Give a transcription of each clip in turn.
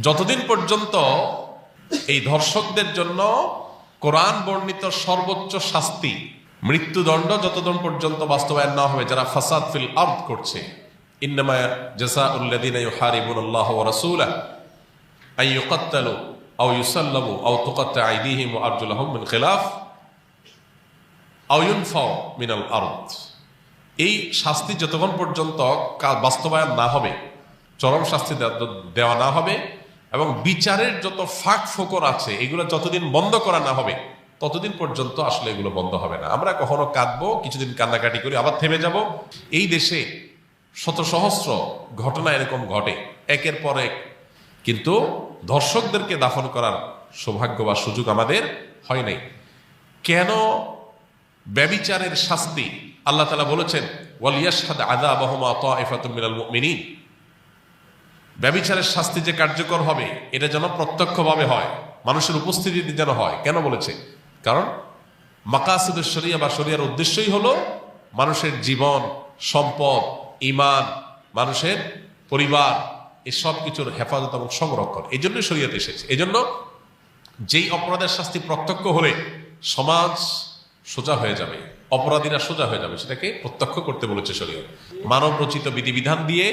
যতদিন পর্যন্ত এই ধর্ষকদের জন্য কোরআন বর্ণিত সর্বোচ্চ শাস্তি মৃত্যুদণ্ড যতদিন পর্যন্ত বাস্তবায়ন না হবে, যারা ফাসাদ ফিল আরদ করছে, ইন্নামা জাযাউল লাযিনা ইউহারিবুনাল্লাহ ওয়া রাসূলাহু আন ইউকাত্তালু আও ইউসাল্লামু আও তুকাত্তা আইদিহিম ওয়া আরজুলুহুম মিন খিলাফ আও ইউনফাউ মিনাল আরদ। এই শাস্তি যতক্ষণ পর্যন্ত বাস্তবায়ন না হবে, চরম শাস্তি দেওয়া না হবে এবং বিচারের যত ফাঁক ফোকর আছে এগুলো যতদিন বন্ধ করা না হবে ততদিন পর্যন্ত আসলে এগুলো বন্ধ হবে না। আমরা কখনো কাঁদবো, কিছুদিন কান্নাকাটি করি, আবার থেমে যাব। এই দেশে শত সহস্র ঘটনা এরকম ঘটে একের পর এক, কিন্তু ধর্ষকদেরকে দাফন করার সৌভাগ্য বা সুযোগ আমাদের হয় নাই। কেন ব্যভিচারের শাস্তি আল্লাহ তাআলা বলেছেন ওয়ালিয়াশহাদ আযাবাহুমা তাইফাতুম মিনাল মুমিনিন, ব্যভিচারের শাস্তি যে কার্যকর হবে এটা যেন প্রত্যক্ষভাবে হয়, মানুষের উপস্থিতিতে যেন হয়। কেন বলেছে? কারণ মাকাসিদুশ শরিয়া বা শরিয়ার উদ্দেশ্যই হলো মানুষের জীবন, সম্পদ, ঈমান, মানুষের পরিবার, এই সব কিছুর হেফাজত এবং সংরক্ষণ। এই জন্য শরিয়ত এসেছে। এই জন্য যেই অপরাধের শাস্তি প্রত্যক্ষ হলে সমাজ সোজা হয়ে যাবে, অপরাধীরা সোজা হয়ে যাবে, সেটাকে প্রত্যক্ষ করতে বলেছে শরিয়ত। মানব রচিত বিধিবিধান দিয়ে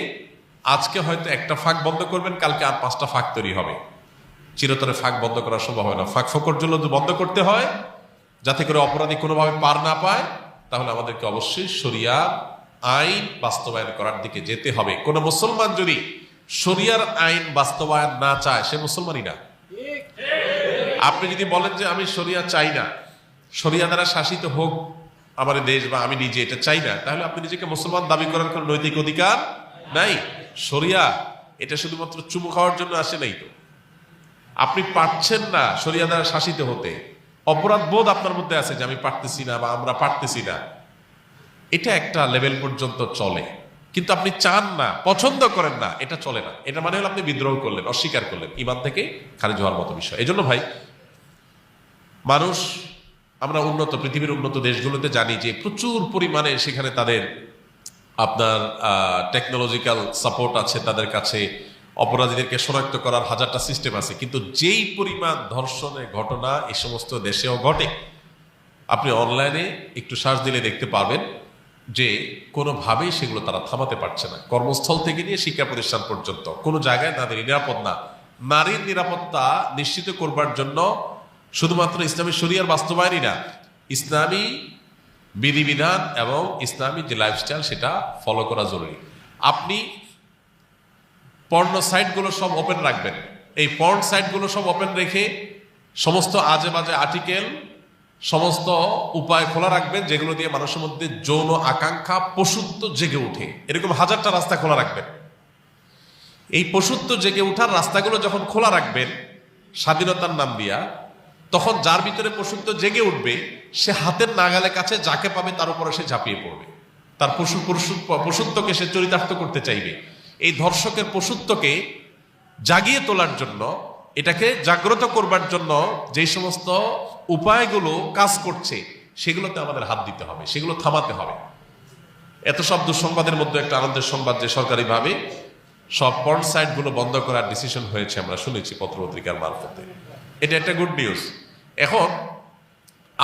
আজকে হয়তো একটা ফাঁক বন্ধ করবেন, কালকে আর 5টা ফাঁক তৈরি হবে। চিরতরে ফাঁক বন্ধ করা সম্ভব হয় না। ফাঁক ফোকর জন্য বন্ধ করতে হয় যাতে করে অপরাধী কোনোভাবে পার না পায়, তাহলে আমাদেরকে অবশ্যই শরিয়ার আইন বাস্তবায়ন করার দিকে যেতে হবে। কোন মুসলমান যদি শরিয়ার আইন বাস্তবায়ন না চায় সে মুসলমানই না। আপনি যদি বলেন যে আমি শরিয়া চাই না, শরিয়া দ্বারা শাসিত হোক আমার দেশ বা আমি নিজে এটা চাই না, তাহলে আপনি নিজেকে মুসলমান দাবি করার কোনো নৈতিক অধিকার নাই। শরিয়া এটা শুধুমাত্র চুমু খাওয়ার জন্য আসে নাই তো। আপনি পারছেন না শরিয়া দ্বারা শাসিত হতে, অপরাধ বোধ আপনার মধ্যে আছে যে আমি পারতেছি না বা আমরা পারতেছি না, এটা একটা লেভেল পর্যন্ত চলে। কিন্তু আপনি চান না, পছন্দ করেন না, এটা চলে না। এটা মানে হলো আপনি বিদ্রোহ করলেন, অস্বীকার করলেন, ঈমান থেকে খারিজ হওয়ার মতো বিষয়। এই জন্য ভাই, মানুষ, আমরা উন্নত পৃথিবীর উন্নত দেশগুলোতে জানি যে প্রচুর পরিমাণে সেখানে তাদের আপনার টেকনোলজিক্যাল সাপোর্ট আছে, তাদের কাছে অপরাধীদেরকে শনাক্ত করার হাজারটা সিস্টেম আছে। কিন্তু যেই পরিমাণ ধর্ষণের ঘটনা এই সমস্ত দেশেও ঘটে, আপনি অনলাইনে একটু সার্চ দিলে দেখতে পারবেন যে কোনোভাবেই সেগুলো তারা থামাতে পারছে না। কর্মস্থল থেকে নিয়ে শিক্ষা প্রতিষ্ঠান পর্যন্ত কোনো জায়গায় তাদের নিরাপদ না। নারীর নিরাপত্তা নিশ্চিত করবার জন্য শুধুমাত্র ইসলামী শরিয়ার বাস্তবায়নই না, ইসলামী বিধিবিধান এবং ইসলামী যে লাইফস্টাইল সেটা ফলো করা জরুরি। আপনি পর্ন সাইটগুলো সব ওপেন রাখবেন, এই পর্ন সাইটগুলো সব ওপেন রেখে সমস্ত আজে বাজে আর্টিকেল, সমস্ত উপায় খোলা রাখবেন যেগুলো দিয়ে মানুষের মধ্যে যৌন আকাঙ্ক্ষা, পশুত্ব জেগে উঠে। এরকম হাজারটা রাস্তা খোলা রাখবেন। এই পশুত্ব জেগে উঠার রাস্তাগুলো যখন খোলা রাখবেন স্বাধীনতার নাম দিয়া, তখন যার ভিতরে পশুত্ব জেগে উঠবে সে হাতের নাগালে কাছে যাকে পাবে তার উপরে সে ঝাঁপিয়ে পড়বে, তার পশুত্বকে সে চরিতার্থ করতে চাইবে। এই ধর্ষকের পশুত্বকে জাগিয়ে তোলার জন্য, এটাকে জাগ্রত করবার জন্য যে সমস্ত উপায়গুলো কাজ করছে সেগুলোতে আমাদের হাত দিতে হবে, সেগুলো থামাতে হবে। এত সব দুঃসংবাদের মধ্যে একটা আনন্দের সংবাদ যে সরকারিভাবে সব পর্ন সাইটগুলো বন্ধ করার ডিসিশন হয়েছে, আমরা শুনেছি পত্রপত্রিকার মারফতে। এটা একটা গুড নিউজ। এখন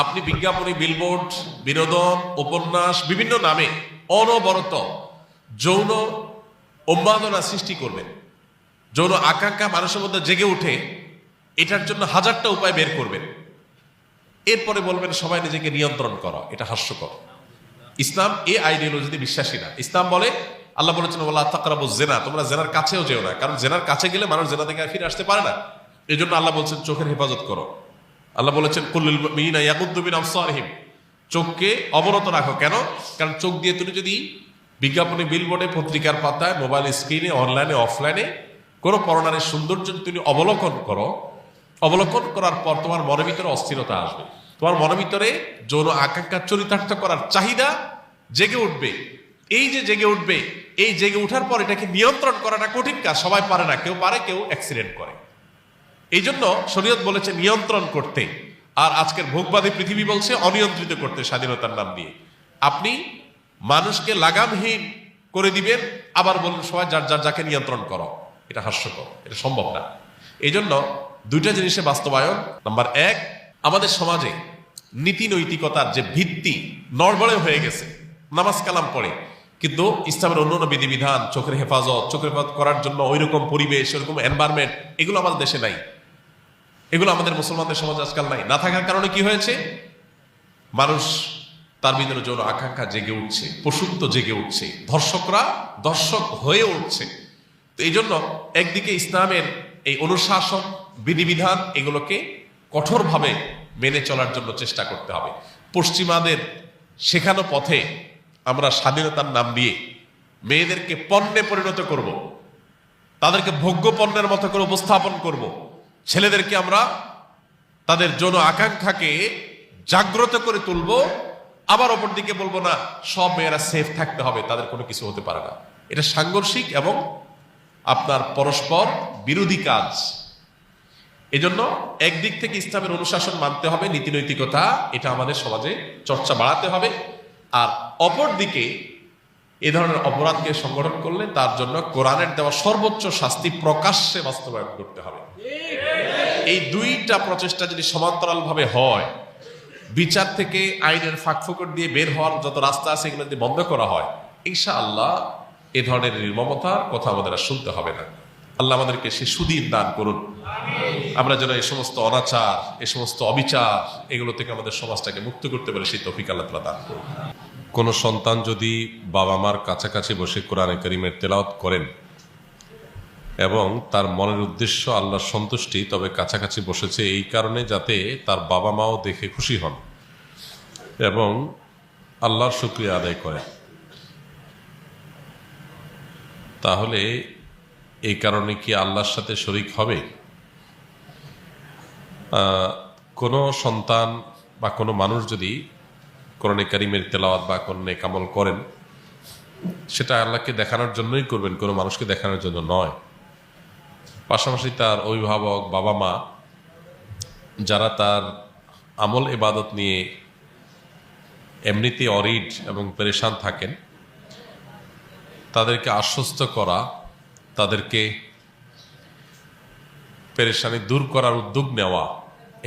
আপনি বিজ্ঞাপনী, বিলবোর্ড, বিনোদন, উপন্যাস, বিভিন্ন নামে অনবরত যৌন উন্মাদনা সৃষ্টি করবেন, যৌন আকাঙ্ক্ষা মানুষের মধ্যে জেগে উঠে, এটার জন্য হাজারটা উপায় বের করবেন। এরপরে বলবেন সবাই নিজেকে নিয়ন্ত্রণ করো। এটা হাস্যকর। ইসলাম এই আইডিওলজিতে বিশ্বাসী না। ইসলাম বলে, আল্লাহ বলেছেন ওয়ালা তাকরাবুজ জিনা, তোমরা জেনার কাছেও যেও না, কারণ জেনার কাছে গেলে মানুষ জেনা থেকে ফিরে আসতে পারে না। এই জন্য আল্লাহ বলছেন চোখের হেফাজত করো। আল্লাহ বলেছেন কুল্লুল মুমিনিনা ইয়াগুদ্দু মিন আবসারিহিম, চোখকে অবনত রাখো। কেন? কারণ চোখ দিয়ে তুমি যদি বিজ্ঞাপনে, বিলবোর্ডে, পত্রিকার পাতায়, মোবাইল স্ক্রিনে, অনলাইনে, অফলাইনে কোনো পরনারীর সৌন্দর্য যদি তুমি অবলোকন করো, অবলোকন করার পর তোমার মনের ভিতরে অস্থিরতা আসবে, তোমার মনের ভিতরে যৌন আকাঙ্ক্ষা চরিতার্থ করার চাহিদা জেগে উঠবে। এই যে জেগে উঠবে, এই জেগে উঠার পর এটাকে নিয়ন্ত্রণ করাটা কঠিন কাজ, সবাই পারে না, কেউ পারে, কেউ অ্যাক্সিডেন্ট করে। এই জন্য শরীয়ত বলেছে নিয়ন্ত্রণ করতে, আর আজকের ভোগবাদী পৃথিবী বলছে অনিয়ন্ত্রিত করতে স্বাধীনতার নাম দিয়ে। আপনি মানুষকে লাগামহীন করে দিবেন, আবার বলুন সবাই যার যার যাকে নিয়ন্ত্রণ করো। এটা হাস্যকর, এটা সম্ভব না। এই জন্য দুইটা জিনিসের বাস্তবায়ন। নাম্বার এক, আমাদের সমাজে নীতি নৈতিকতার যে ভিত্তি নড়বড়ে হয়ে গেছে। নামাজ কালাম পড়ে, কিন্তু ইসলামের অন্যান্য বিধিবিধান, চোখের হেফাজত করার জন্য ওইরকম পরিবেশ, ওইরকম এনভায়রনমেন্ট, এগুলো আমাদের দেশে নাই। এগুলো আমাদের মুসলমানদের সমাজ আজকাল নাই। না থাকার কারণে কি হয়েছে? মানুষ তার ভিতরে যৌন আকাঙ্ক্ষা জেগে উঠছে, পশুত্ব জেগে উঠছে, ধর্ষকরা দর্শক হয়ে উঠছে। তো এই জন্য একদিকে ইসলামের এই অনুশাসন, বিধিবিধান, এগুলোকে কঠোরভাবে মেনে চলার জন্য চেষ্টা করতে হবে। পশ্চিমাদের শেখানো পথে আমরা স্বাধীনতার নাম দিয়ে মেয়েদেরকে পণ্যে পরিণত করব, তাদেরকে ভোগ্য পণ্যের মতো করে উপস্থাপন করব। ছেলেদেরকে আমরা তাদের যৌন আকাঙ্ক্ষাকে জাগ্রত করে তুলব, আবার অপর দিকে বলবো না সব মেয়েরা সেফ থাকতে হবে, তাদের কোনো কিছু হতে পারে না। এটা সাংঘর্ষিক এবং আপনার পরস্পর বিরোধী কাজ। এজন্য একদিক থেকে ইসলামের অনুশাসন মানতে হবে, নীতি নৈতিকতা, এটা আমাদের সমাজে চর্চা বাড়াতে হবে। আর অপর দিকে এ ধরনের অপরাধকে সংগঠন করলে তার জন্য কোরআনের দেওয়া সর্বোচ্চ শাস্তি প্রকাশ্যে বাস্তবায়ন করতে হবে। এই দুইটা প্রচেষ্টা যদি সমান্তরাল ভাবে হয়, বিচার থেকে আইনের ফাঁকফোকর দিয়ে বের হওয়ার যত রাস্তা আছে এগুলো যদি বন্ধ করা হয়, ইনশাআল্লাহ এ ধরনের নির্মমতার কথা আমাদের আর শুনতে হবে না। আল্লাহ আমাদেরকে সে সুদিন দান করুন। আমরা যেন এই সমস্ত অনাচার, এই সমস্ত অবিচার, এগুলো থেকে আমাদের সমাজটাকে মুক্ত করতে পারে, সেই তৌফিক আল্লাহ তাআলা দান করুন। কোনো সন্তান যদি বাবা মার কাছাকাছি বসে কোরআনে কারীমের তেলাওয়াত করেন এবং তার মনের উদ্দেশ্য আল্লাহর সন্তুষ্টি, তবে কাছাকাছি বসেছে এই কারণে যাতে তার বাবা মাও দেখে খুশি হন এবং আল্লাহর শুকরিয়া আদায় করে, তাহলে এই কারণে কি আল্লাহর সাথে শরীক হবে? কোনো সন্তান বা কোনো মানুষ যদি কোরআনে কারীমের তেলাওয়াত বা কোনো নেক আমল করেন, সেটা আল্লাহকে দেখানোর জন্যই করবেন, কোনো মানুষকে দেখানোর জন্য নয়। পাশাপাশি তার অভিভাবক, বাবা মা যারা তার আমল ইবাদত নিয়ে এমনিতে অরিড এবং পেরেশান থাকেন, তাদেরকে আশ্বস্ত করা, তাদেরকে পেরেশানি দূর করার উদ্যোগ নেওয়া,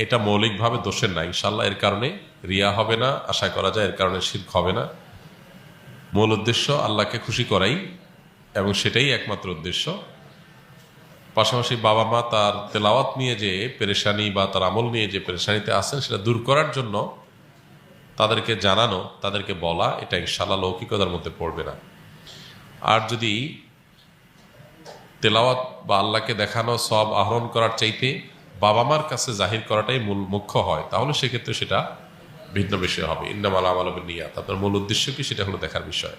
এটা মৌলিকভাবে দোষের না। ইনশাআল্লাহ এর কারণে রিয়া হবে না, আশা করা যায় এর কারণে শিরক হবে না। মূল উদ্দেশ্য আল্লাহকে খুশি করাই, এবং সেটাই একমাত্র উদ্দেশ্য। পাশাপাশি বাবা মা তার তেলাওয়াত নিয়ে যে পেরেশানি বা তার আমল নিয়ে যে পেরেশানিতে আছেন, সেটা দূর করার জন্য তাদেরকে জানানো, তাদেরকে বলা, এটা ইনশাআল্লাহ লৌকিকতার মধ্যে পড়বে না। আর যদি তেলাওয়াত বা আল্লাহকে দেখানো সব আহরণ করার চাইতে বাবা মার কাছে জাহির করাটাই মুখ্য হয়, তাহলে সেক্ষেত্রে সেটা ভিন্ন বিষয় হবে। ইন্নামাল আমালু বিন্নিয়াত, আপনার মূল উদ্দেশ্য কি সেটা হলো দেখার বিষয়।